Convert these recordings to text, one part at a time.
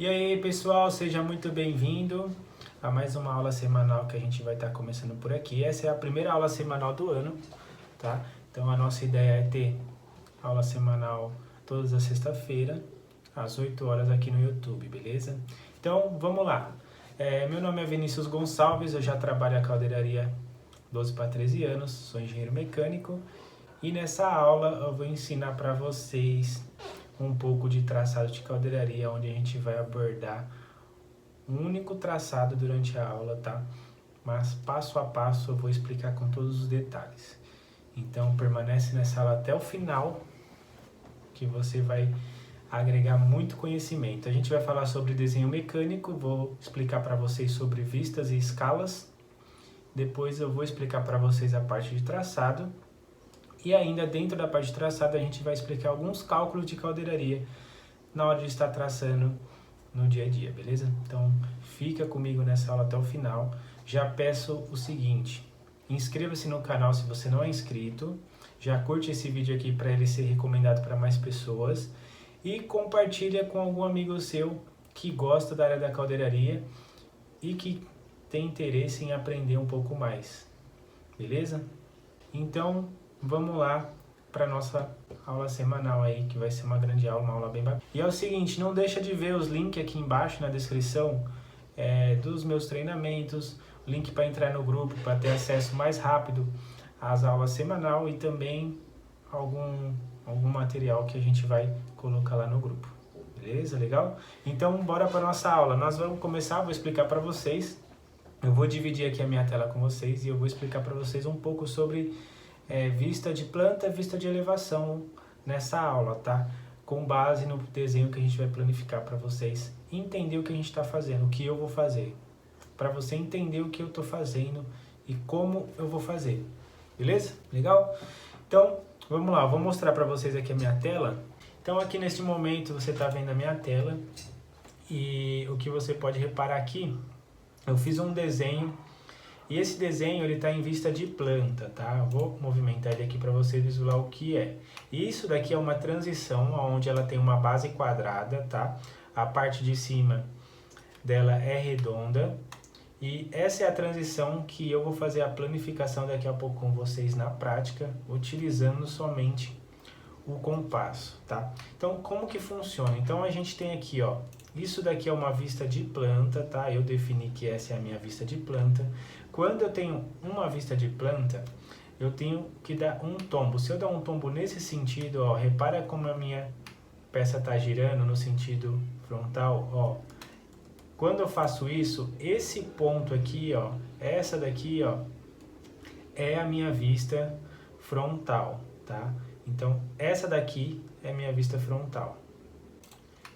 E aí, pessoal, seja muito bem-vindo a mais uma aula semanal que a gente vai estar começando por aqui. Essa é a primeira aula semanal do ano, tá? Então a nossa ideia é ter aula semanal todas as sexta-feira, às 8 horas aqui no YouTube, beleza? Então, vamos lá. Meu nome é Vinícius Gonçalves, eu já trabalho a caldeiraria 12 para 13 anos, sou engenheiro mecânico e nessa aula eu vou ensinar para vocês um pouco de traçado de caldeiraria, onde a gente vai abordar um único traçado durante a aula, tá? Mas passo a passo eu vou explicar com todos os detalhes. Então permanece nessa aula até o final, que você vai agregar muito conhecimento. A gente vai falar sobre desenho mecânico, vou explicar para vocês sobre vistas e escalas. Depois eu vou explicar para vocês a parte de traçado. E ainda dentro da parte de traçado a gente vai explicar alguns cálculos de caldeiraria na hora de estar traçando no dia a dia, beleza? Então fica comigo nessa aula até o final. Já peço o seguinte, inscreva-se no canal se você não é inscrito, já curte esse vídeo aqui para ele ser recomendado para mais pessoas e compartilha com algum amigo seu que gosta da área da caldeiraria e que tem interesse em aprender um pouco mais, beleza? Então vamos lá para nossa aula semanal aí, que vai ser uma grande aula, uma aula bem bacana. E é o seguinte, não deixa de ver os links aqui embaixo na descrição dos meus treinamentos, o link para entrar no grupo, para ter acesso mais rápido às aulas semanal e também algum material que a gente vai colocar lá no grupo. Beleza? Legal? Então bora para nossa aula. Nós vamos começar, vou explicar para vocês. Eu vou dividir aqui a minha tela com vocês e eu vou explicar para vocês um pouco sobre vista de planta, vista de elevação nessa aula, tá? Com base no desenho que a gente vai planificar para vocês entender o que a gente está fazendo, o que eu vou fazer, para você entender o que eu estou fazendo e como eu vou fazer, beleza? Legal? Então, vamos lá, eu vou mostrar para vocês aqui a minha tela. Então, aqui neste momento você está vendo a minha tela e o que você pode reparar aqui, eu fiz um desenho. E esse desenho ele está em vista de planta, tá? Eu vou movimentar ele aqui para você visualizar o que é. E isso daqui é uma transição onde ela tem uma base quadrada, tá? A parte de cima dela é redonda. E essa é a transição que eu vou fazer a planificação daqui a pouco com vocês na prática, utilizando somente o compasso, tá? Então, como que funciona? Então, a gente tem aqui, ó, isso daqui é uma vista de planta, tá? Eu defini que essa é a minha vista de planta. Quando eu tenho uma vista de planta, eu tenho que dar um tombo. Se eu dar um tombo nesse sentido, ó, repara como a minha peça está girando no sentido frontal, ó. Quando eu faço isso, esse ponto aqui, ó, essa daqui, ó, é a minha vista frontal, tá? Então, essa daqui é a minha vista frontal.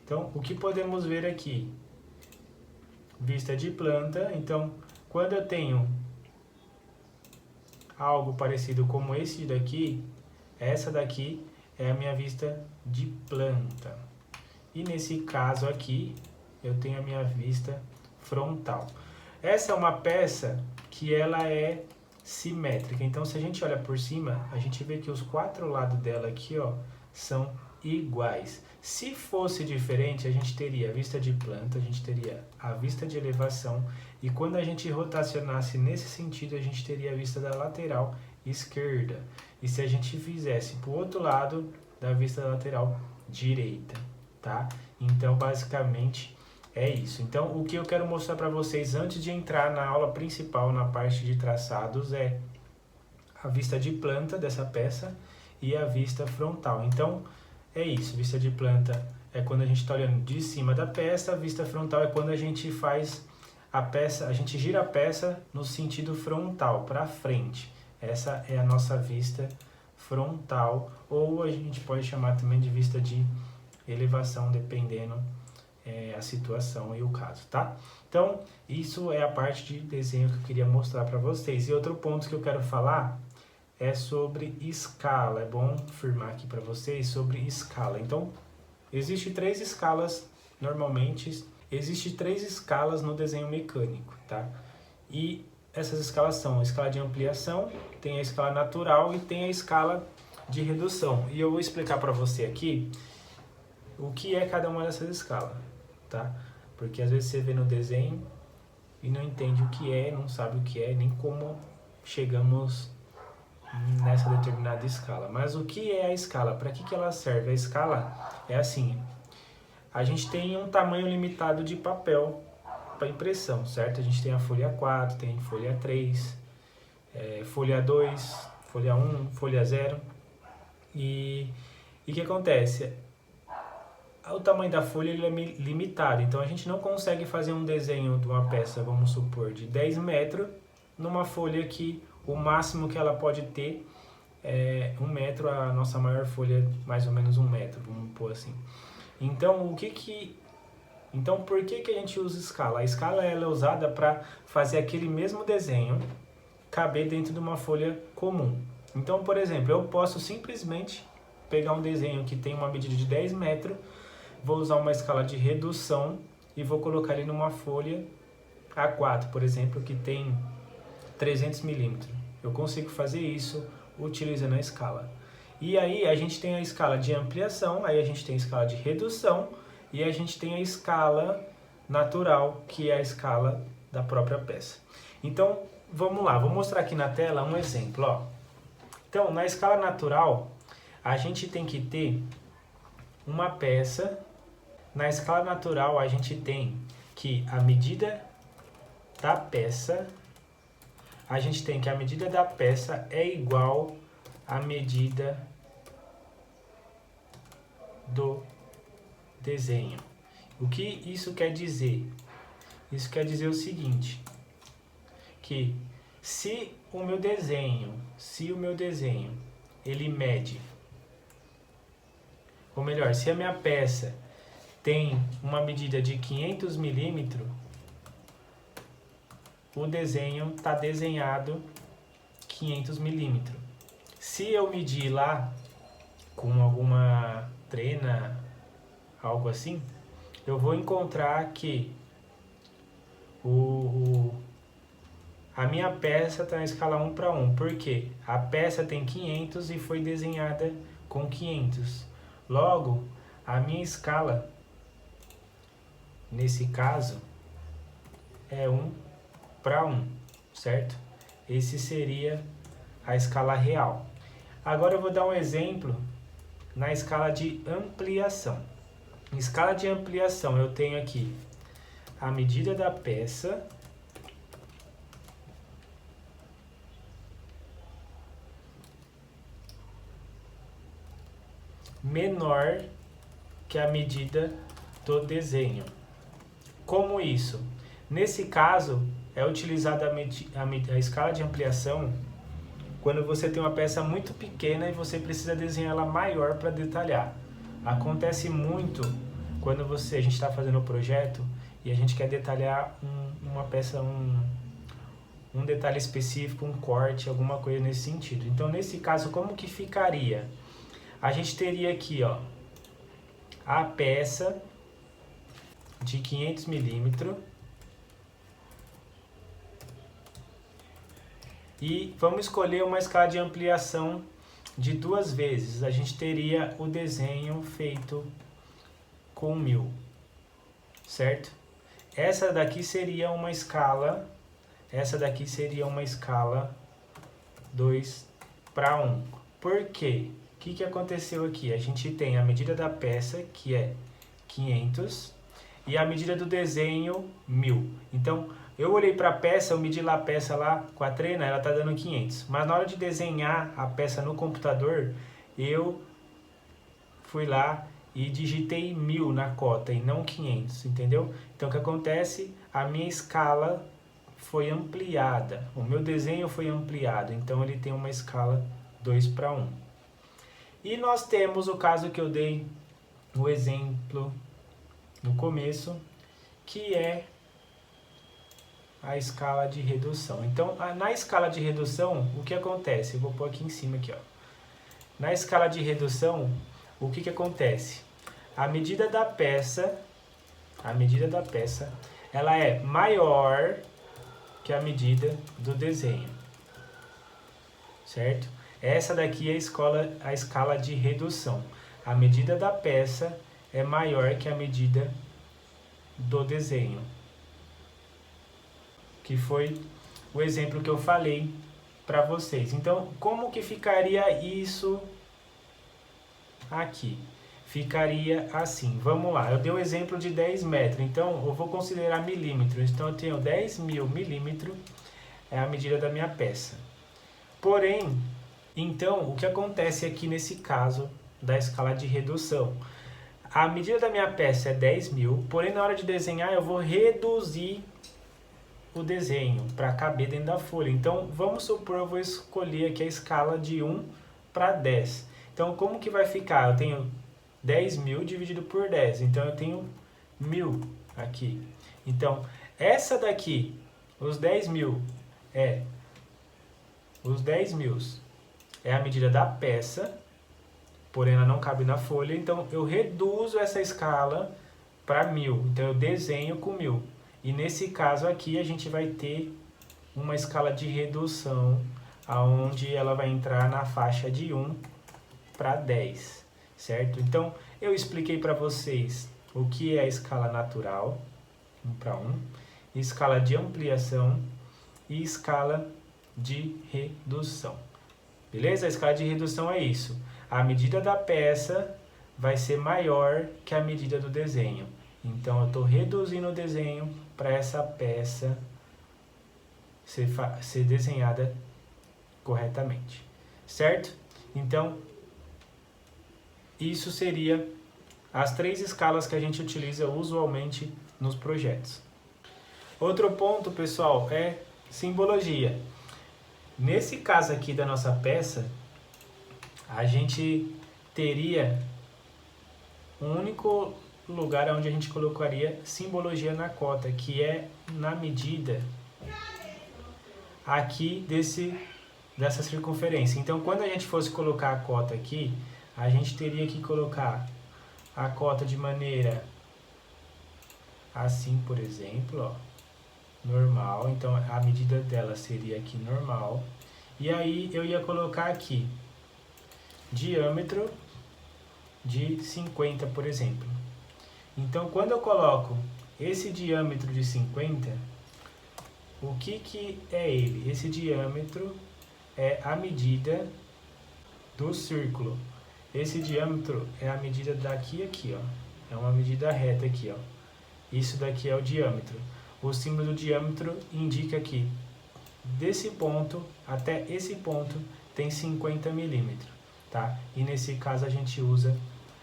Então, o que podemos ver aqui? Vista de planta. Então, quando eu tenho algo parecido como esse daqui, essa daqui é a minha vista de planta. E nesse caso aqui, eu tenho a minha vista frontal. Essa é uma peça que ela é simétrica. Então, se a gente olha por cima, a gente vê que os quatro lados dela aqui, ó, são iguais. Se fosse diferente, a gente teria a vista de planta, a gente teria a vista de elevação e quando a gente rotacionasse nesse sentido, a gente teria a vista da lateral esquerda. E se a gente fizesse para o outro lado da vista da lateral direita, tá? Então, basicamente, é isso. Então, o que eu quero mostrar para vocês antes de entrar na aula principal, na parte de traçados, é a vista de planta dessa peça e a vista frontal. Então, é isso, vista de planta é quando a gente está olhando de cima da peça, a vista frontal é quando a gente faz a peça, a gente gira a peça no sentido frontal, para frente. Essa é a nossa vista frontal, ou a gente pode chamar também de vista de elevação, dependendo a situação e o caso, tá? Então, isso é a parte de desenho que eu queria mostrar para vocês. E outro ponto que eu quero falar é sobre escala. É bom afirmar aqui para vocês sobre escala. Então, existem três escalas normalmente. Existem três escalas no desenho mecânico, tá? E essas escalas são a escala de ampliação, tem a escala natural e tem a escala de redução. E eu vou explicar para você aqui o que é cada uma dessas escalas, tá? Porque às vezes você vê no desenho e não entende o que é, não sabe o que é, nem como chegamos nessa determinada escala. Mas o que é a escala? Para que ela serve? A escala é assim, a gente tem um tamanho limitado de papel para impressão, certo? A gente tem a folha 4, tem folha 3, folha 2, folha 1, folha 0. E o que acontece? O tamanho da folha ele é limitado, então a gente não consegue fazer um desenho de uma peça, vamos supor, de 10 metros, numa folha que o máximo que ela pode ter é 1 metro, a nossa maior folha é mais ou menos 1 metro, vamos pôr assim. Então, então por que a gente usa escala? A escala ela é usada para fazer aquele mesmo desenho caber dentro de uma folha comum. Então, por exemplo, eu posso simplesmente pegar um desenho que tem uma medida de 10 metros, vou usar uma escala de redução e vou colocar ele numa folha A4, por exemplo, que tem 300 milímetros. Eu consigo fazer isso utilizando a escala. E aí a gente tem a escala de ampliação, aí a gente tem a escala de redução e a gente tem a escala natural, que é a escala da própria peça. Então, vamos lá, vou mostrar aqui na tela um exemplo. Ó. Então, na escala natural, a gente tem que ter uma peça. Na escala natural, a gente tem que a medida da peça, a gente tem que a medida da peça é igual à medida do desenho. O que isso quer dizer? Isso quer dizer o seguinte, que se o meu desenho, ele mede, ou melhor, se a minha peça tem uma medida de 500 milímetros, o desenho está desenhado 500 milímetros. Se eu medir lá com alguma trena, algo assim, eu vou encontrar que a minha peça está na escala 1:1. Por quê? A peça tem 500 e foi desenhada com 500. Logo, a minha escala, nesse caso, é 1:1, certo? Esse seria a escala real. Agora eu vou dar um exemplo na escala de ampliação. Em escala de ampliação eu tenho aqui a medida da peça menor que a medida do desenho. Como isso? Nesse caso, é utilizada a escala de ampliação quando você tem uma peça muito pequena e você precisa desenhar ela maior para detalhar. Acontece muito quando a gente está fazendo o projeto e a gente quer detalhar uma peça, um detalhe específico, um corte, alguma coisa nesse sentido. Então, nesse caso, como que ficaria? A gente teria aqui, ó, a peça de 500 milímetros e vamos escolher uma escala de ampliação de 2 vezes. A gente teria o desenho feito com 1000, certo? Essa daqui seria uma escala 2:1. Por quê? O que aconteceu aqui? A gente tem a medida da peça, que é 500, e a medida do desenho, 1000. Então, eu olhei para a peça, eu medi lá a peça lá com a trena, ela está dando 500. Mas na hora de desenhar a peça no computador, eu fui lá e digitei 1000 na cota e não 500, entendeu? Então, o que acontece? A minha escala foi ampliada, o meu desenho foi ampliado, então ele tem uma escala 2:1. E nós temos o caso que eu dei no exemplo no começo, que é a escala de redução. Então, na escala de redução, o que acontece? Eu vou pôr aqui em cima aqui, ó. Na escala de redução, o que acontece? A medida da peça, ela é maior que a medida do desenho, certo? Essa daqui é a escala de redução. A medida da peça é maior que a medida do desenho, que foi o exemplo que eu falei para vocês. Então, como que ficaria isso aqui? Ficaria assim, vamos lá, eu dei o exemplo de 10 metros, então eu vou considerar milímetros, então eu tenho 10.000 milímetros, é a medida da minha peça. Porém, então, o que acontece aqui nesse caso da escala de redução? A medida da minha peça é 10.000, porém na hora de desenhar eu vou reduzir o desenho para caber dentro da folha. Então, vamos supor, eu vou escolher aqui a escala de 1 para 10. Então, como que vai ficar? Eu tenho 10.000 dividido por 10, então eu tenho 1.000 aqui. Então, essa daqui, os 10.000 é a medida da peça, porém ela não cabe na folha, então eu reduzo essa escala para 1.000, então eu desenho com 1.000. E nesse caso aqui a gente vai ter uma escala de redução, onde ela vai entrar na faixa de 1 para 10, certo? Então eu expliquei para vocês o que é a escala natural, 1 para 1, escala de ampliação e escala de redução. Beleza? A escala de redução é isso. A medida da peça vai ser maior que a medida do desenho. Então eu estou reduzindo o desenho para essa peça ser desenhada corretamente. Certo? Então, isso seria as 3 escalas que a gente utiliza usualmente nos projetos. Outro ponto, pessoal, é simbologia. Nesse caso aqui da nossa peça, a gente teria um único lugar onde a gente colocaria simbologia na cota, que é na medida aqui dessa circunferência. Então, quando a gente fosse colocar a cota aqui, a gente teria que colocar a cota de maneira assim, por exemplo, ó, normal. Então, a medida dela seria aqui normal. E aí, eu ia colocar aqui diâmetro de 50, por exemplo. Então, quando eu coloco esse diâmetro de 50, o que é ele? Esse diâmetro é a medida do círculo. Esse diâmetro é a medida daqui a aqui, ó. É uma medida reta aqui, ó. Isso daqui é o diâmetro. O símbolo do diâmetro indica que desse ponto até esse ponto tem 50 milímetros, tá? E nesse caso a gente usa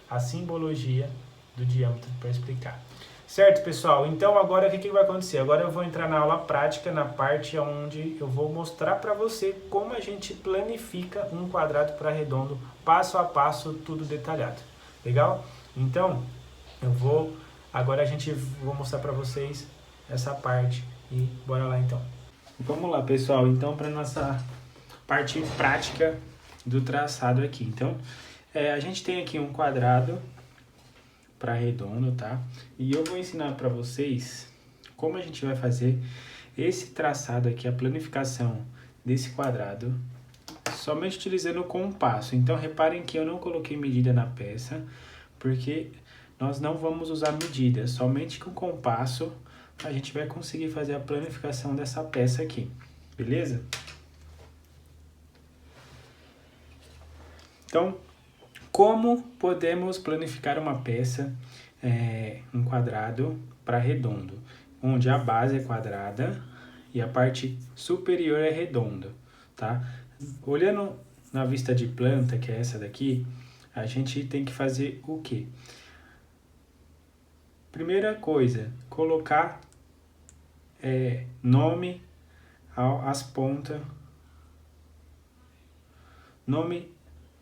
a simbologia do diâmetro para explicar. Certo, pessoal? Então agora o que vai acontecer? Agora eu vou entrar na aula prática, na parte onde eu vou mostrar para você como a gente planifica um quadrado para redondo, passo a passo, tudo detalhado. Legal? Então, agora vou mostrar para vocês essa parte e bora lá então. Vamos lá, pessoal. Então, para nossa parte prática do traçado aqui. Então, a gente tem aqui um quadrado para redondo, tá? E eu vou ensinar para vocês como a gente vai fazer esse traçado aqui, a planificação desse quadrado, somente utilizando o compasso. Então, reparem que eu não coloquei medida na peça, porque nós não vamos usar medida, somente com o compasso a gente vai conseguir fazer a planificação dessa peça aqui, beleza? Então, como podemos planificar uma peça, um quadrado para redondo, onde a base é quadrada e a parte superior é redonda, tá? Olhando na vista de planta, que é essa daqui, a gente tem que fazer o quê? Primeira coisa, colocar nome às pontas, nome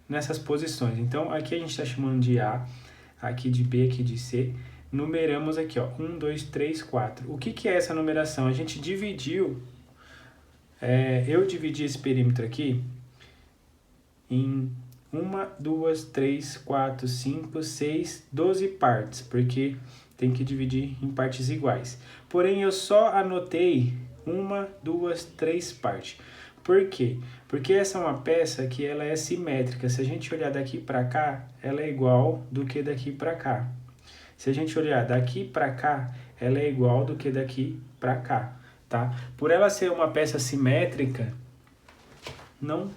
nessas posições. Então, aqui a gente está chamando de A, aqui de B, aqui de C. Numeramos aqui, ó, 1, 2, 3, 4. O que é essa numeração? A gente dividiu, eu dividi esse perímetro aqui em 1, 2, 3, 4, 5, 6, 12 partes, porque tem que dividir em partes iguais. Porém, eu só anotei 1, 2, 3 partes. Por quê? Porque essa é uma peça que ela é simétrica. Se a gente olhar daqui para cá, ela é igual do que daqui para cá. Se a gente olhar daqui para cá, ela é igual do que daqui para cá, tá? Por ela ser uma peça simétrica, não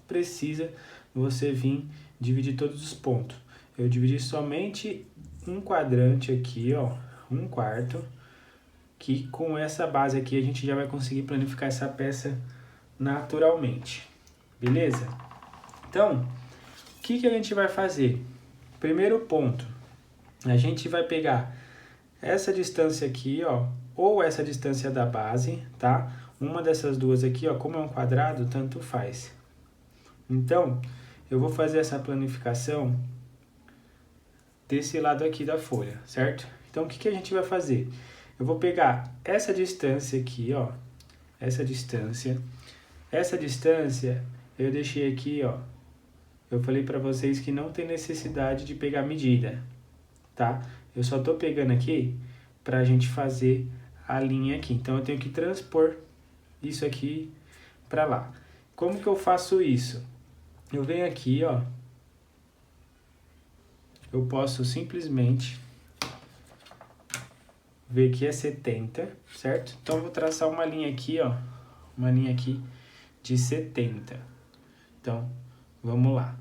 precisa você vir dividir todos os pontos. Eu dividi somente um quadrante aqui, ó, 1/4, que com essa base aqui a gente já vai conseguir planificar essa peça naturalmente, beleza? Então, o que a gente vai fazer? Primeiro ponto, a gente vai pegar essa distância aqui, ó, ou essa distância da base, tá? Uma dessas duas aqui, ó, como é um quadrado, tanto faz. Então, eu vou fazer essa planificação desse lado aqui da folha, certo? Então, o que a gente vai fazer? Eu vou pegar essa distância aqui, ó, essa distância eu deixei aqui, ó, eu falei para vocês que não tem necessidade de pegar medida, tá? Eu só tô pegando aqui pra gente fazer a linha aqui. Então, eu tenho que transpor isso aqui para lá. Como que eu faço isso? Eu venho aqui, ó, eu posso simplesmente ver que é 70, certo? Então, eu vou traçar uma linha aqui, ó, uma linha aqui de 70. Então, vamos lá.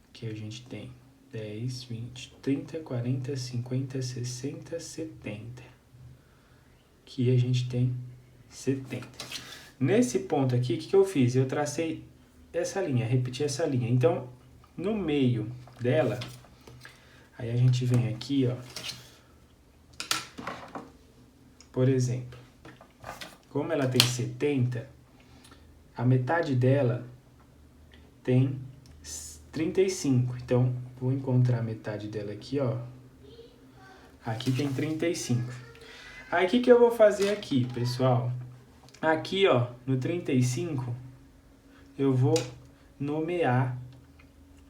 Aqui a gente tem 10, 20, 30, 40, 50, 60, 70. Aqui a gente tem 70. Nesse ponto aqui, o que eu fiz? Eu tracei essa linha, repeti essa linha. Então, no meio dela, aí a gente vem aqui, ó. Por exemplo, como ela tem 70, a metade dela tem 35. Então, vou encontrar a metade dela aqui, ó. Aqui tem 35. Aí, o que eu vou fazer aqui, pessoal? Aqui, ó, no 35, eu vou nomear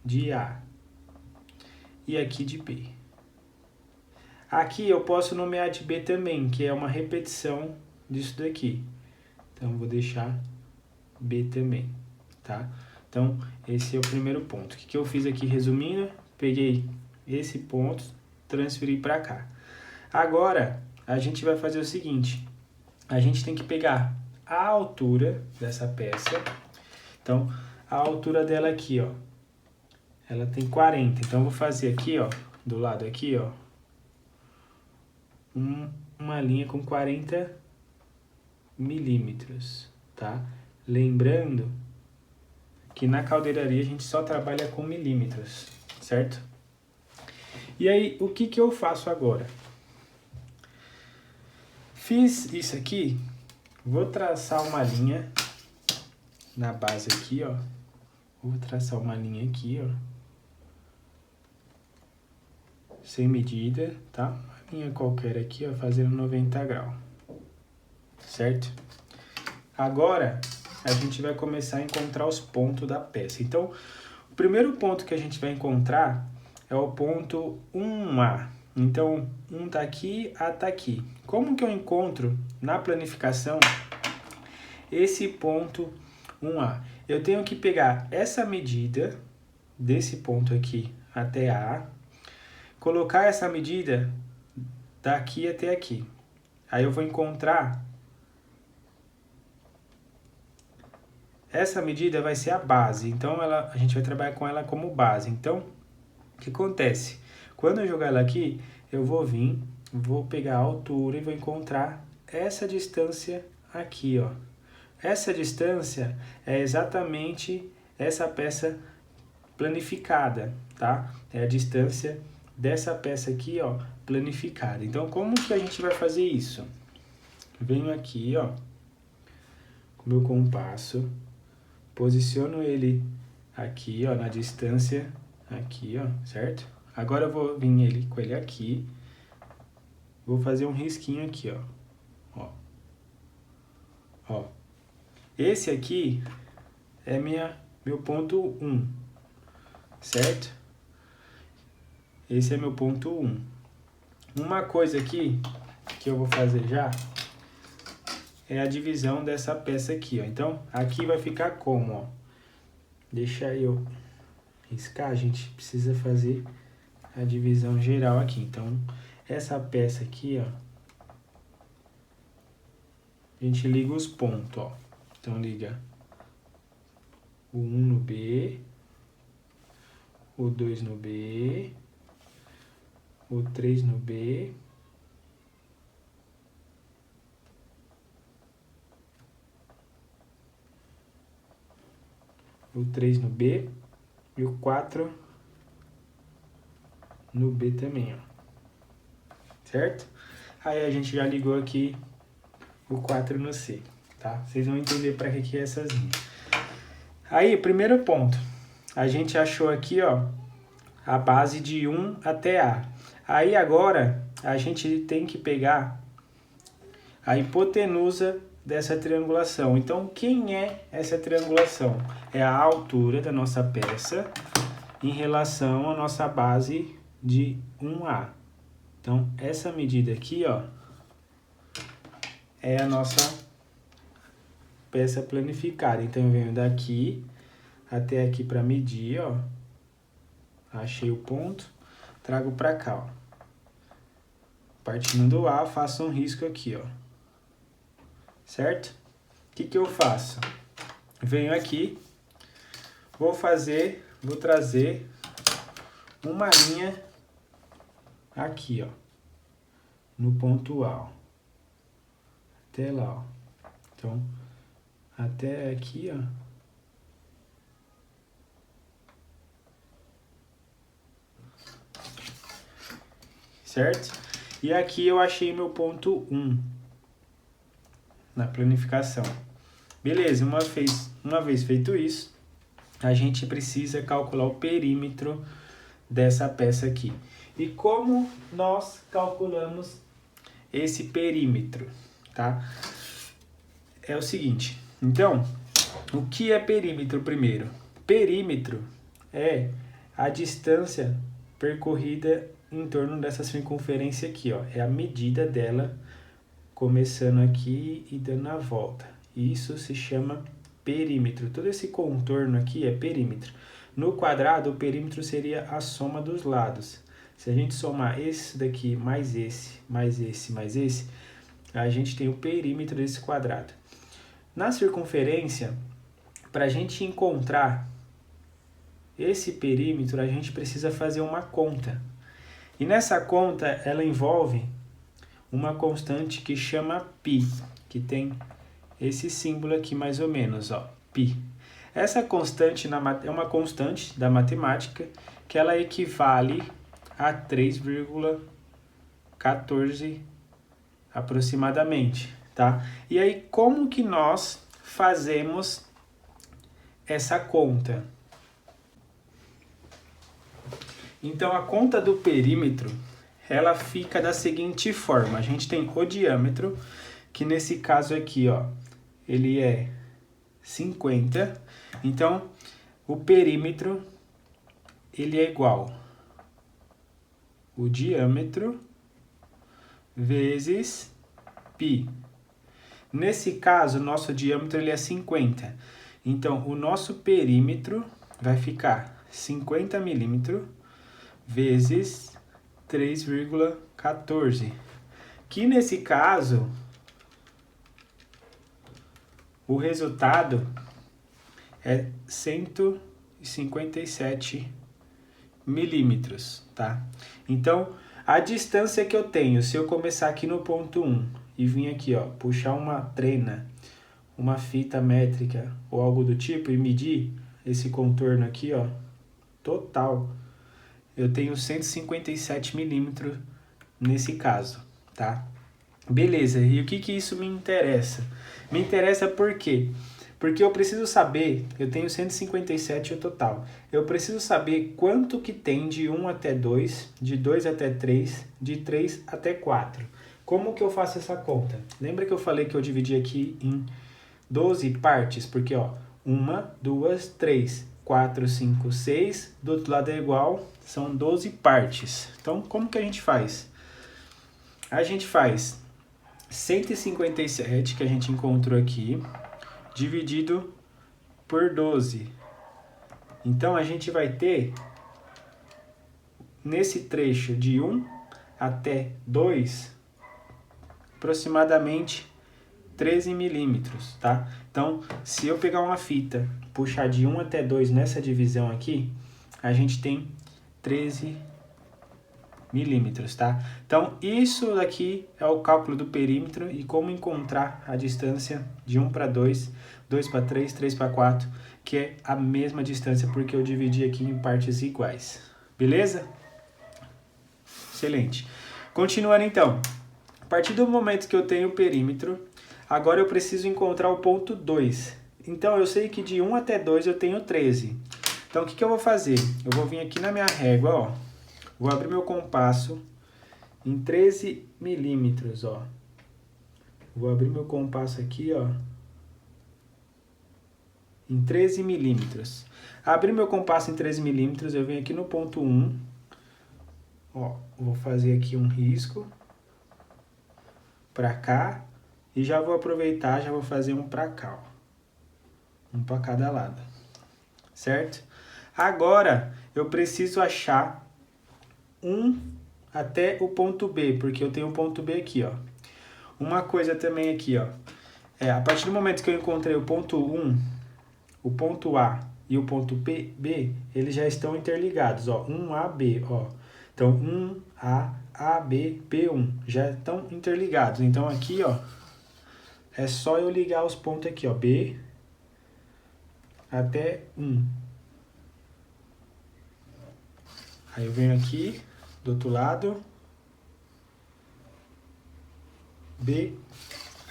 de A e aqui de B. Aqui eu posso nomear de B também, que é uma repetição disso daqui. Então, eu vou deixar B também, tá? Então, esse é o primeiro ponto. O que eu fiz aqui, resumindo, peguei esse ponto, transferi para cá. Agora, a gente vai fazer o seguinte. A gente tem que pegar a altura dessa peça. Então, a altura dela aqui, ó, ela tem 40. Então, eu vou fazer aqui, ó, do lado aqui, ó, uma linha com 40 milímetros, tá? Lembrando que na caldeiraria a gente só trabalha com milímetros, certo? E aí, o que eu faço agora? Fiz isso aqui, vou traçar uma linha na base aqui, ó. Vou traçar uma linha aqui, ó. Sem medida, tá? Uma linha qualquer aqui, ó, fazendo 90 graus. Certo? Agora, a gente vai começar a encontrar os pontos da peça. Então, o primeiro ponto que a gente vai encontrar é o ponto 1A. Então, 1 tá aqui, A tá aqui. Como que eu encontro na planificação esse ponto 1A? Eu tenho que pegar essa medida desse ponto aqui até A, colocar essa medida daqui até aqui. Aí eu vou encontrar, essa medida vai ser a base, então a gente vai trabalhar com ela como base. Então, o que acontece? Quando eu jogar ela aqui, eu vou vir, vou pegar a altura e vou encontrar essa distância aqui, ó. Essa distância é exatamente essa peça planificada, tá? É a distância dessa peça aqui, ó, planificada. Então, como que a gente vai fazer isso? Venho aqui, ó, com o meu compasso, posiciono ele aqui, ó, na distância aqui, ó, certo? Agora eu vou vir com ele aqui, vou fazer um risquinho aqui, ó. Ó. Esse aqui é meu ponto 1, certo? Esse é meu ponto 1. Uma coisa aqui que eu vou fazer já é a divisão dessa peça aqui, ó. Então, aqui vai ficar como, ó? Deixa eu riscar, a gente precisa fazer a divisão geral aqui. Então, essa peça aqui, ó, a gente liga os pontos, ó. Então, liga o 1 no B, o 2 no B, o 3 no B, o 3 no B e o 4 no B também, ó. Certo? Aí a gente já ligou aqui o 4 no C, tá? Vocês vão entender para que é essas linhas. Aí, primeiro ponto. A gente achou aqui, ó, a base de 1 até A. Aí agora a gente tem que pegar a hipotenusa dessa triangulação. Então, quem é essa triangulação? É a altura da nossa peça em relação à nossa base de 1A. Então, essa medida aqui, ó, é a nossa peça planificada. Então, eu venho daqui até aqui para medir, ó. Achei o ponto, trago para cá, ó. Partindo do A, faço um risco aqui, ó. Certo? O que eu faço? Venho aqui, vou trazer uma linha aqui, ó, no ponto A, ó. Até lá, ó. Então, até aqui, ó. Certo? E aqui eu achei meu ponto 1 na planificação. Beleza, uma vez feito isso, a gente precisa calcular o perímetro dessa peça aqui. E como nós calculamos esse perímetro, tá? É o seguinte, então, o que é perímetro primeiro? Perímetro é a distância percorrida em torno dessa circunferência aqui, ó. É a medida dela, começando aqui e dando a volta. Isso se chama perímetro. Todo esse contorno aqui é perímetro. No quadrado, o perímetro seria a soma dos lados. Se a gente somar esse daqui mais esse, mais esse, mais esse, a gente tem o perímetro desse quadrado. Na circunferência, para a gente encontrar esse perímetro, a gente precisa fazer uma conta. E nessa conta, ela envolve uma constante que chama π, que tem esse símbolo aqui mais ou menos, ó, π. Essa constante é uma constante da matemática que ela equivale a 3,14 aproximadamente, tá? E aí, como que nós fazemos essa conta? Então, a conta do perímetro, ela fica da seguinte forma. A gente tem o diâmetro, que nesse caso aqui, ó, ele é 50. Então, o perímetro, ele é igual o diâmetro vezes π. Nesse caso, o nosso diâmetro ele é 50. Então, o nosso perímetro vai ficar 50 milímetros vezes 3,14. Que nesse caso, o resultado é 157 milímetros, tá? Então, a distância que eu tenho, se eu começar aqui no ponto 1 e vir aqui, ó, puxar uma trena, uma fita métrica ou algo do tipo e medir esse contorno aqui, ó, total, eu tenho 157 milímetros nesse caso, tá? Beleza, e o que isso me interessa? Me interessa por quê? Porque eu preciso saber, eu tenho 157 o total, eu preciso saber quanto que tem de 1 até 2, de 2 até 3, de 3 até 4. Como que eu faço essa conta? Lembra que eu falei que eu dividi aqui em 12 partes? Porque, ó, 1, 2, 3, 4, 5, 6, do outro lado é igual, são 12 partes. Então, como que a gente faz? A gente faz 157, que a gente encontrou aqui, dividido por 12. Então, a gente vai ter, nesse trecho de 1 até 2, aproximadamente 13 milímetros, tá? Então, se eu pegar uma fita, puxar de 1 até 2 nessa divisão aqui, a gente tem 13 milímetros, tá? Então, isso daqui é o cálculo do perímetro e como encontrar a distância de 1 para 2, 2 para 3, 3 para 4, que é a mesma distância porque eu dividi aqui em partes iguais. Beleza? Excelente. Continuando então. A partir do momento que eu tenho o perímetro, agora eu preciso encontrar o ponto 2. Então, eu sei que de 1 até 2 eu tenho 13. Então, o que eu vou fazer? Eu vou vir aqui na minha régua, ó. Vou abrir meu compasso em 13 milímetros, ó. Vou abrir meu compasso aqui, ó. Em 13 milímetros. Abrir meu compasso em 13 milímetros, eu venho aqui no ponto 1. Ó, vou fazer aqui um risco para cá e já vou aproveitar, já vou fazer um para cá, ó. Um para cada lado. Certo? Agora, eu preciso achar 1 até o ponto B, porque eu tenho o ponto B aqui, ó. Uma coisa também aqui, ó. A partir do momento que eu encontrei o ponto 1, o ponto A e o ponto B, eles já estão interligados, ó. 1A, B, ó. Então, 1A, A, B, B1, já estão interligados. Então, aqui, ó, é só eu ligar os pontos aqui, ó. B até 1. Aí eu venho aqui, do outro lado, B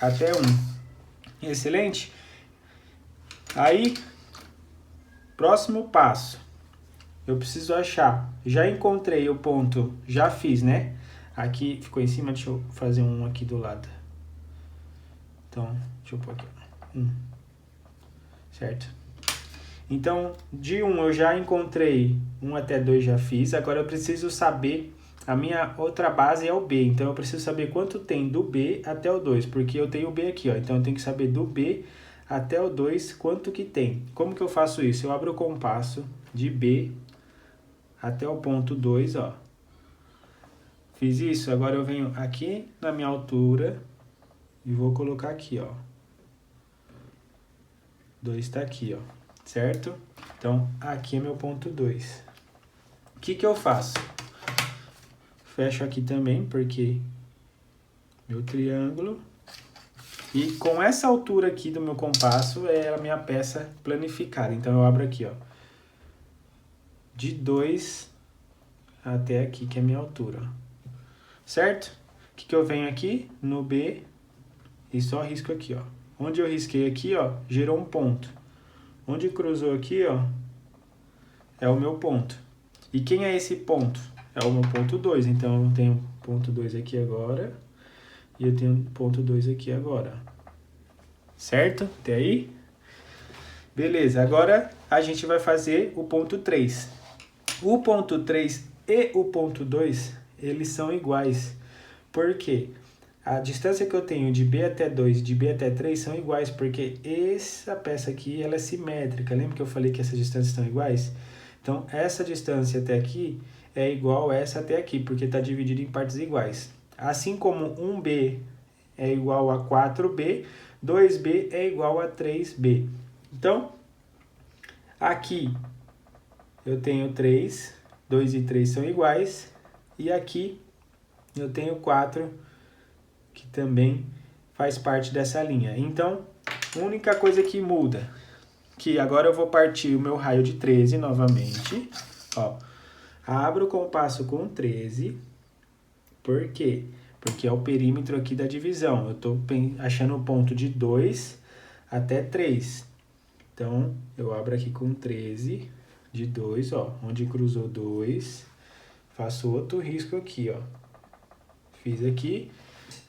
até 1. Excelente? Aí, próximo passo. Eu preciso achar. Já encontrei o ponto, já fiz, né? Aqui ficou em cima, deixa eu fazer um aqui do lado. Então, deixa eu pôr aqui. 1. Certo? Então, de 1 eu já encontrei, 1 até 2 já fiz. Agora eu preciso saber, a minha outra base é o B. Então, eu preciso saber quanto tem do B até o 2, porque eu tenho o B aqui, ó. Então, eu tenho que saber do B até o 2 quanto que tem. Como que eu faço isso? Eu abro o compasso de B até o ponto 2, ó. Fiz isso, agora eu venho aqui na minha altura e vou colocar aqui, ó. 2 está aqui, ó. Certo? Então, aqui é meu ponto 2. O que eu faço? Fecho aqui também, porque meu triângulo. E com essa altura aqui do meu compasso é a minha peça planificada. Então, eu abro aqui, ó. De 2 até aqui, que é a minha altura. Certo? O que eu venho aqui? No B e só risco aqui, ó. Onde eu risquei aqui, ó, gerou um ponto. Onde cruzou aqui, ó, é o meu ponto. E quem é esse ponto? É o meu ponto 2. Então, eu tenho ponto 2 aqui agora. E eu tenho ponto 2 aqui agora. Certo? Até aí? Beleza. Agora, a gente vai fazer o ponto 3. O ponto 3 e o ponto 2, eles são iguais. Por quê? A distância que eu tenho de B até 2 e de B até 3 são iguais, porque essa peça aqui ela é simétrica. Lembra que eu falei que essas distâncias são iguais? Então, essa distância até aqui é igual a essa até aqui, porque está dividido em partes iguais. Assim como 1B é igual a 4B, 2B é igual a 3B. Então, aqui eu tenho 3, 2 e 3 são iguais, e aqui eu tenho 4, que também faz parte dessa linha. Então, a única coisa que muda, que agora eu vou partir o meu raio de 13 novamente, ó, abro o compasso com 13, por quê? Porque é o perímetro aqui da divisão, eu estou achando o ponto de 2 até 3, então eu abro aqui com 13, de 2, ó, onde cruzou 2, faço outro risco aqui, ó, fiz aqui,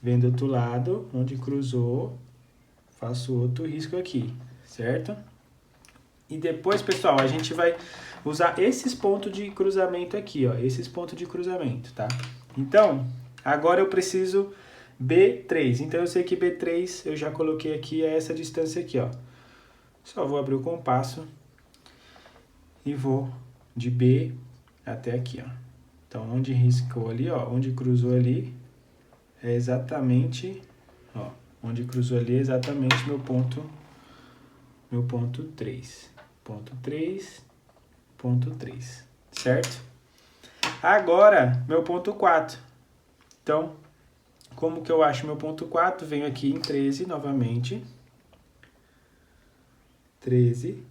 vem do outro lado, onde cruzou, faço outro risco aqui, certo? E depois, pessoal, a gente vai usar esses pontos de cruzamento aqui, ó, esses pontos de cruzamento, tá? Então, agora eu preciso B3, então eu sei que B3 eu já coloquei aqui, é essa distância aqui, ó. Só vou abrir o compasso e vou de B até aqui, ó. Então, onde riscou ali, ó, onde cruzou ali, é exatamente, ó, Onde cruzou ali é exatamente meu ponto 3. Ponto 3, ponto 3, certo? Agora, meu ponto 4. Então, como que eu acho meu ponto 4? Venho aqui em 13 novamente. 13.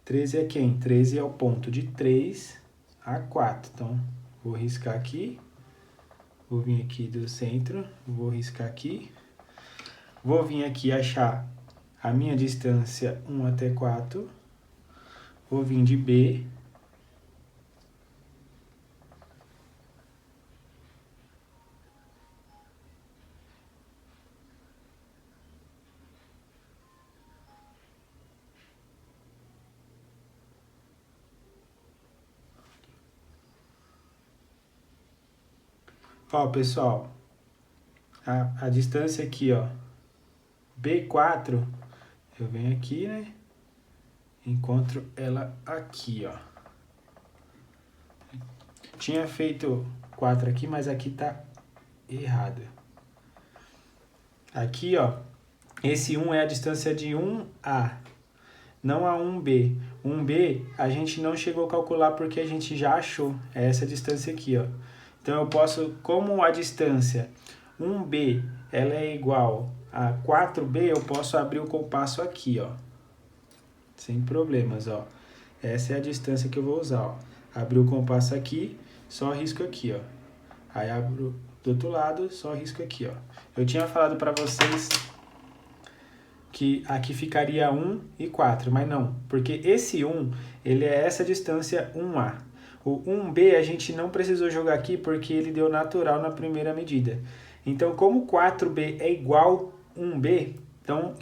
13 é quem? 13 é o ponto de 3 a 4. Então, vou riscar aqui. Vou vir aqui do centro. Vou riscar aqui. Vou vir aqui achar a minha distância 1 até 4. Vou vir de B. Ó, pessoal, a distância aqui, ó, B4, eu venho aqui, né? Encontro ela aqui, ó. Tinha feito 4 aqui, mas aqui tá errado. Aqui, ó, esse 1 é a distância de 1A, não a 1B. 1B a gente não chegou a calcular porque a gente já achou. É essa distância aqui, ó. Então, eu posso, como a distância 1B ela é igual a 4B, eu posso abrir o compasso aqui, ó. Sem problemas, ó. Essa é a distância que eu vou usar, ó. Abri o compasso aqui, só risco aqui, ó. Aí abro do outro lado, só risco aqui, ó. Eu tinha falado para vocês que aqui ficaria 1 e 4, mas não, porque esse 1, ele é essa distância 1A. O 1B a gente não precisou jogar aqui porque ele deu natural na primeira medida. Então, como 4B é igual 1B, então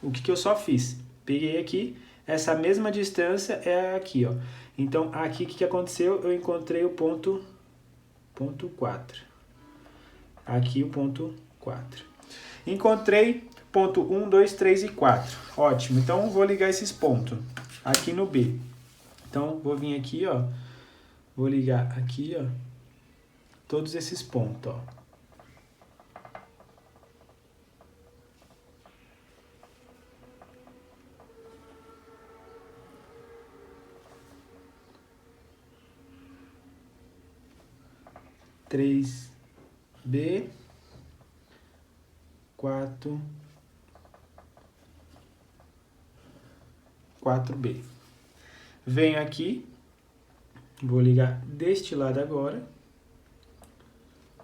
o que eu só fiz? Peguei aqui, essa mesma distância é aqui, ó. Então, aqui o que aconteceu? Eu encontrei o ponto 4. Aqui o ponto 4. Encontrei ponto 1, 2, 3 e 4. Ótimo. Então, vou ligar esses pontos aqui no B. Então, vou vir aqui, ó. Vou ligar aqui, ó. Todos esses pontos, ó. Três B, 4B. Venho aqui, vou ligar deste lado agora,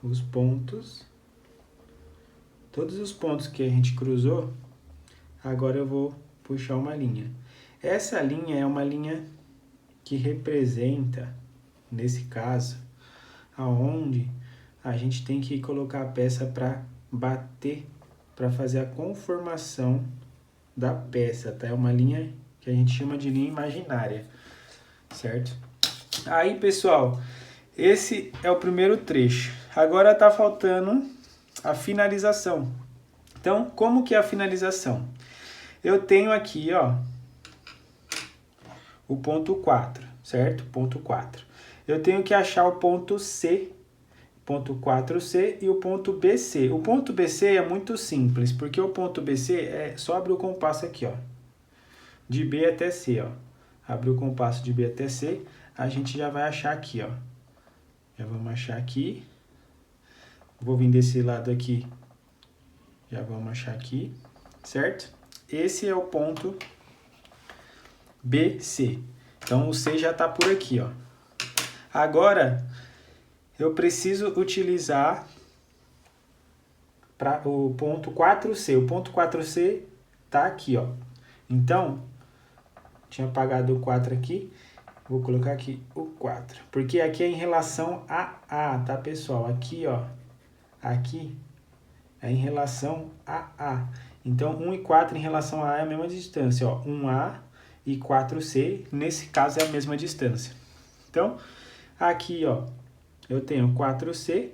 os pontos, todos os pontos que a gente cruzou, agora eu vou puxar uma linha. Essa linha é uma linha que representa, nesse caso, aonde a gente tem que colocar a peça para bater, para fazer a conformação da peça, tá? É uma linha que a gente chama de linha imaginária, certo? Aí, pessoal, esse é o primeiro trecho. Agora tá faltando a finalização. Então, como que é a finalização? Eu tenho aqui, ó, o ponto 4, certo? Ponto 4. Eu tenho que achar o ponto C, ponto 4C e o ponto BC. O ponto BC é muito simples, porque o ponto BC é só abrir o compasso aqui, ó, de B até C, ó. Abrir o compasso de B até C, a gente já vai achar aqui, ó. Já vamos achar aqui. Vou vir desse lado aqui. Já vamos achar aqui, certo? Esse é o ponto BC. Então, o C já está por aqui, ó. Agora, eu preciso utilizar para o ponto 4C. O ponto 4C está aqui, ó. Então, tinha apagado o 4 aqui. Vou colocar aqui o 4. Porque aqui é em relação a A, tá, pessoal? Aqui, ó. Aqui é em relação a A. Então, 1 e 4 em relação a A é a mesma distância, ó. 1A e 4C, nesse caso, é a mesma distância. Então, aqui, ó, eu tenho 4C,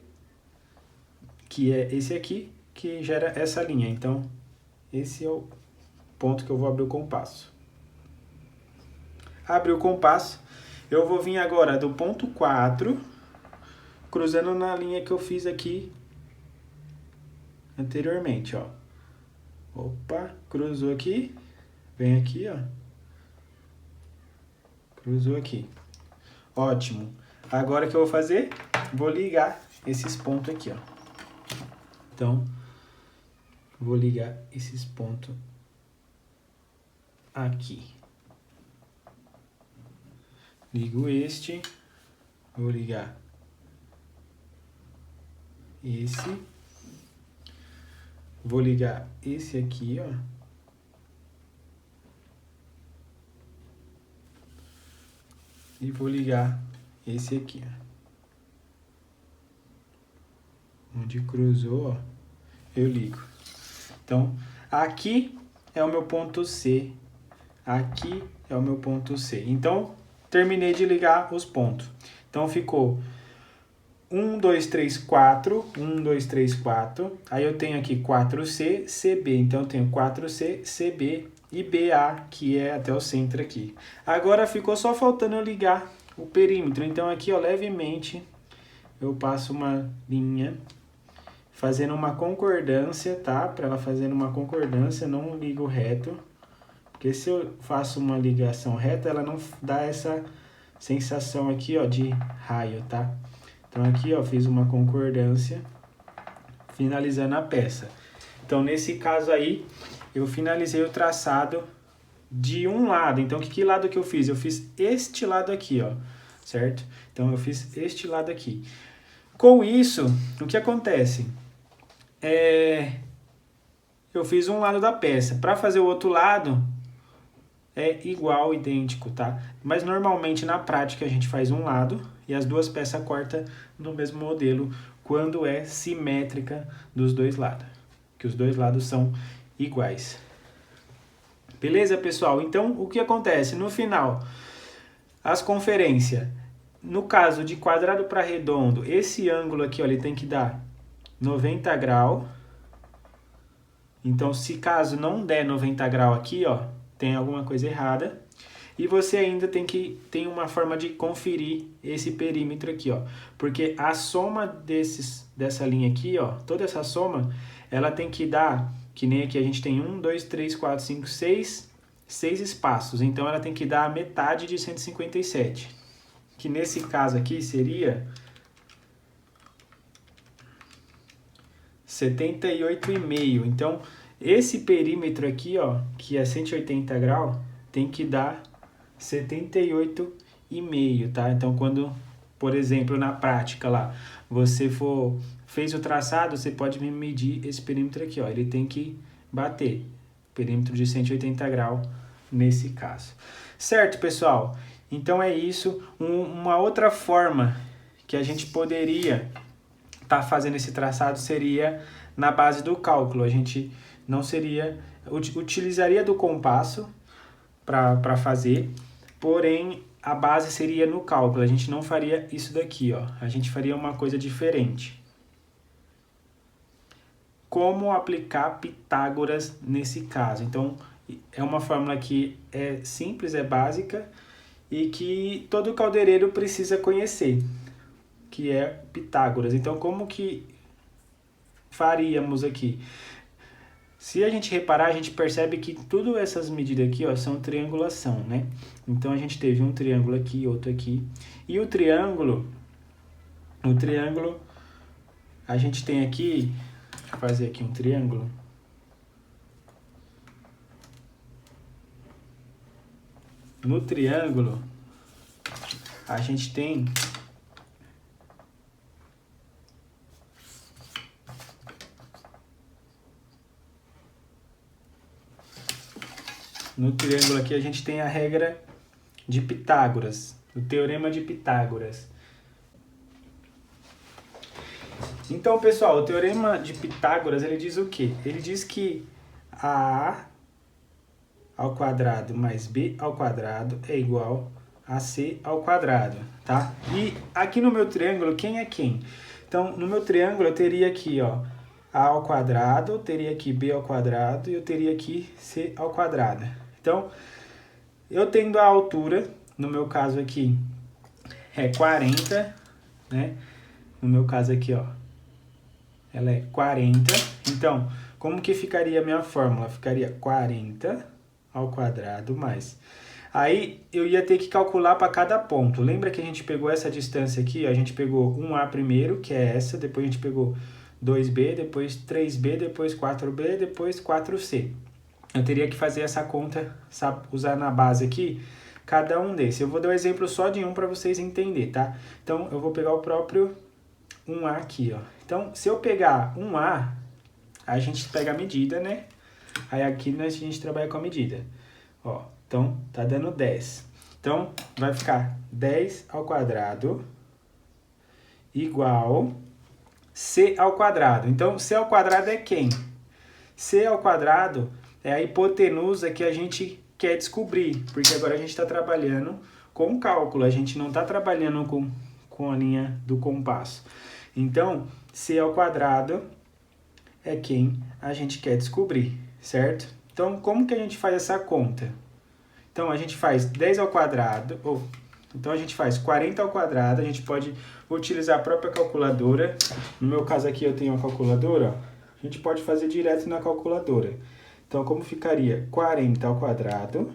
que é esse aqui, que gera essa linha. Então, esse é o ponto que eu vou abrir o compasso. Abri o compasso, eu vou vir agora do ponto 4, cruzando na linha que eu fiz aqui anteriormente, ó. Opa, cruzou aqui, vem aqui, ó. Cruzou aqui. Ótimo. Agora o que eu vou fazer? Vou ligar esses pontos aqui, ó. Então, vou ligar esses pontos aqui. Ligo este. Vou ligar esse. Vou ligar esse aqui, ó. E vou ligar esse aqui, ó. Onde cruzou, ó, eu ligo. Então, aqui é o meu ponto C. Aqui é o meu ponto C. Então, terminei de ligar os pontos. Então, ficou 1, 2, 3, 4. 1, 2, 3, 4. Aí eu tenho aqui 4C, CB. Então, eu tenho 4C, CB e BA, que é até o centro aqui. Agora, ficou só faltando eu ligar o perímetro. Então, aqui, ó, levemente, eu passo uma linha fazendo uma concordância, tá? Para ela fazendo uma concordância, não ligo reto. Porque se eu faço uma ligação reta, ela não dá essa sensação aqui, ó, de raio, tá? Então, aqui, ó, fiz uma concordância, finalizando a peça. Então, nesse caso aí, eu finalizei o traçado de um lado. Então, que lado que eu fiz? Eu fiz este lado aqui, ó, certo? Então, eu fiz este lado aqui. Com isso, o que acontece? Eu fiz um lado da peça. Para fazer o outro lado, é igual, idêntico, tá? Mas, normalmente, na prática, a gente faz um lado e as duas peças cortam no mesmo modelo quando é simétrica dos dois lados. Que os dois lados são iguais. Beleza, pessoal? Então, o que acontece? No final, as conferências, no caso de quadrado para redondo, esse ângulo aqui, ó, ele tem que dar 90 graus. Então, se caso não der 90 graus aqui, ó, tem alguma coisa errada. E você ainda tem uma forma de conferir esse perímetro aqui, ó. Porque a soma dessa linha aqui, ó, toda essa soma, ela tem que dar, que nem aqui a gente tem 1, 2, 3, 4, 5, 6 espaços. Então, ela tem que dar a metade de 157. Que nesse caso aqui seria 78,5. Então, esse perímetro aqui, ó, que é 180 graus, tem que dar 78,5, tá? Então, quando, por exemplo, na prática lá, você fez o traçado, você pode medir esse perímetro aqui, ó. Ele tem que bater perímetro de 180 graus nesse caso. Certo, pessoal? Então, é isso. Uma outra forma que a gente poderia tá fazendo esse traçado seria na base do cálculo. A gente não seria, utilizaria do compasso para fazer, porém a base seria no cálculo. A gente não faria isso daqui, ó. A gente faria uma coisa diferente. Como aplicar Pitágoras nesse caso? Então, é uma fórmula que é simples, é básica e que todo caldeireiro precisa conhecer, que é Pitágoras. Então, como que faríamos aqui? Se a gente reparar, a gente percebe que todas essas medidas aqui, ó, são triangulação, né? Então, a gente teve um triângulo aqui, outro aqui. E o triângulo, a gente tem aqui, deixa eu fazer aqui um triângulo. No triângulo, a gente tem aqui a gente tem a regra de Pitágoras, o teorema de Pitágoras. Então, pessoal, o teorema de Pitágoras, ele diz o quê? Ele diz que a ao quadrado mais b ao quadrado é igual a c ao quadrado, tá? E aqui no meu triângulo, quem é quem? Então, no meu triângulo, eu teria aqui, ó, a ao quadrado, eu teria aqui b ao quadrado e eu teria aqui c ao quadrado. Então, eu tendo a altura, no meu caso aqui, é 40, né? No meu caso aqui, ó, ela é 40. Então, como que ficaria a minha fórmula? Ficaria 40 ao quadrado mais. Aí, eu ia ter que calcular para cada ponto. Lembra que a gente pegou essa distância aqui? A gente pegou 1A primeiro, que é essa. Depois a gente pegou 2B, depois 3B, depois 4B, depois 4C. Eu teria que fazer essa conta, usar na base aqui, cada um desses. Eu vou dar um exemplo só de um para vocês entenderem, tá? Então, eu vou pegar o próprio 1A aqui, ó. Então, se eu pegar 1A, a gente pega a medida, né? Aí aqui a gente trabalha com a medida. Ó, então, tá dando 10. Então, vai ficar 10 ao quadrado igual C ao quadrado. Então, C ao quadrado é quem? C ao quadrado é a hipotenusa que a gente quer descobrir, porque agora a gente está trabalhando com cálculo, a gente não está trabalhando com a linha do compasso. Então, C ao quadrado é quem a gente quer descobrir, certo? Então, como que a gente faz essa conta? Então, a gente faz 10 ao quadrado, então a gente faz 40 ao quadrado, a gente pode utilizar a própria calculadora. No meu caso aqui eu tenho uma calculadora, ó. A gente pode fazer direto na calculadora. Então, como ficaria? 40 ao quadrado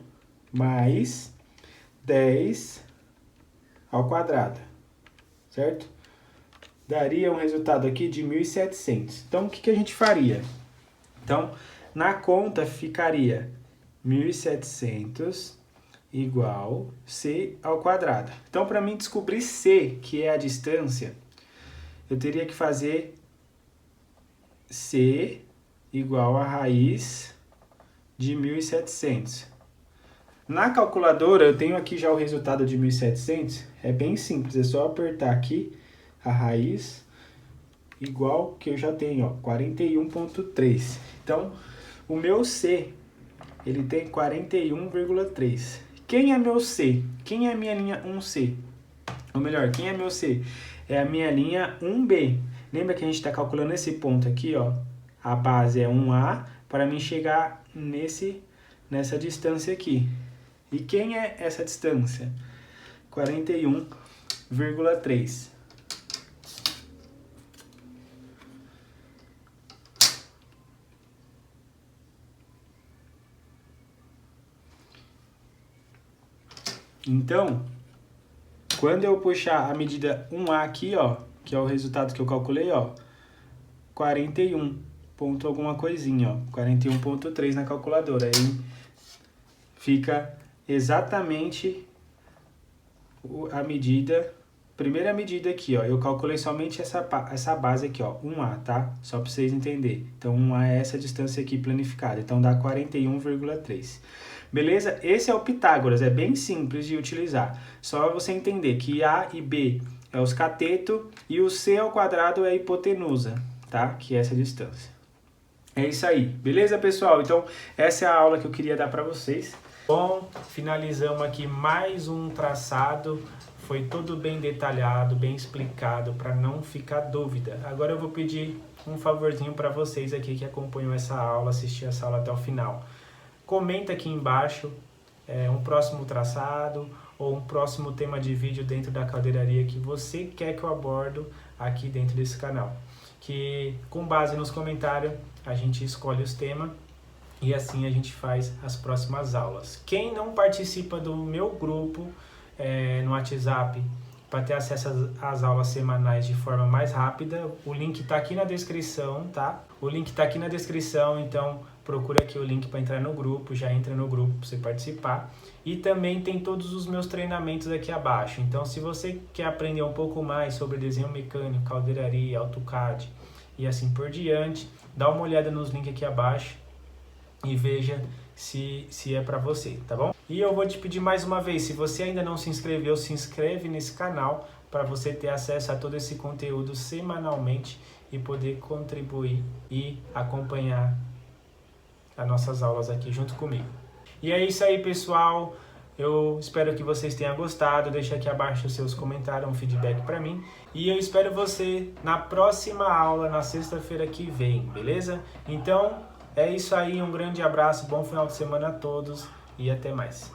mais 10 ao quadrado, certo? Daria um resultado aqui de 1.700. Então, o que a gente faria? Então, na conta ficaria 1.700 igual C ao quadrado. Então, para mim descobrir C, que é a distância, eu teria que fazer C igual a raiz de 1.700. Na calculadora, eu tenho aqui já o resultado de 1.700. É bem simples, é só apertar aqui a raiz igual que eu já tenho, ó, 41,3. Então, o meu C, ele tem 41,3. Quem é meu C? Quem é a minha linha 1C? Ou melhor, quem é meu C? É a minha linha 1B. Lembra que a gente está calculando esse ponto aqui, ó? A base é 1A, para mim chegar nessa distância aqui. E quem é essa distância? 41,3. Então, quando eu puxar a medida 1A aqui, ó, que é o resultado que eu calculei, ó, 41 ponto alguma coisinha, ó, 41,3 na calculadora. Aí fica exatamente a medida, primeira medida aqui, ó, eu calculei somente essa base aqui, ó, 1A, tá? Só para vocês entenderem. Então, 1A é essa distância aqui planificada, então dá 41,3. Beleza? Esse é o Pitágoras, é bem simples de utilizar. Só você entender que A e B é os catetos e o C ao quadrado é a hipotenusa, tá? Que é essa distância. É isso aí, beleza, pessoal? Então, essa é a aula que eu queria dar para vocês. Bom, finalizamos aqui mais um traçado. Foi tudo bem detalhado, bem explicado, para não ficar dúvida. Agora eu vou pedir um favorzinho para vocês aqui que acompanham essa aula, assistir essa aula até o final. Comenta aqui embaixo um próximo traçado ou um próximo tema de vídeo dentro da caldeiraria que você quer que eu abordo aqui dentro desse canal. Que com base nos comentários a gente escolhe os temas e assim a gente faz as próximas aulas. Quem não participa do meu grupo no WhatsApp para ter acesso às aulas semanais de forma mais rápida, o link está aqui na descrição, tá? O link está aqui na descrição, então procura aqui o link para entrar no grupo, já entra no grupo para você participar. E também tem todos os meus treinamentos aqui abaixo. Então, se você quer aprender um pouco mais sobre desenho mecânico, caldeiraria, AutoCAD e assim por diante, dá uma olhada nos links aqui abaixo e veja se é para você, tá bom? E eu vou te pedir mais uma vez, se você ainda não se inscreveu, se inscreve nesse canal para você ter acesso a todo esse conteúdo semanalmente e poder contribuir e acompanhar as nossas aulas aqui junto comigo. E é isso aí, pessoal. Eu espero que vocês tenham gostado. Deixa aqui abaixo os seus comentários, um feedback para mim. E eu espero você na próxima aula, na sexta-feira que vem, beleza? Então, é isso aí. Um grande abraço, bom final de semana a todos e até mais.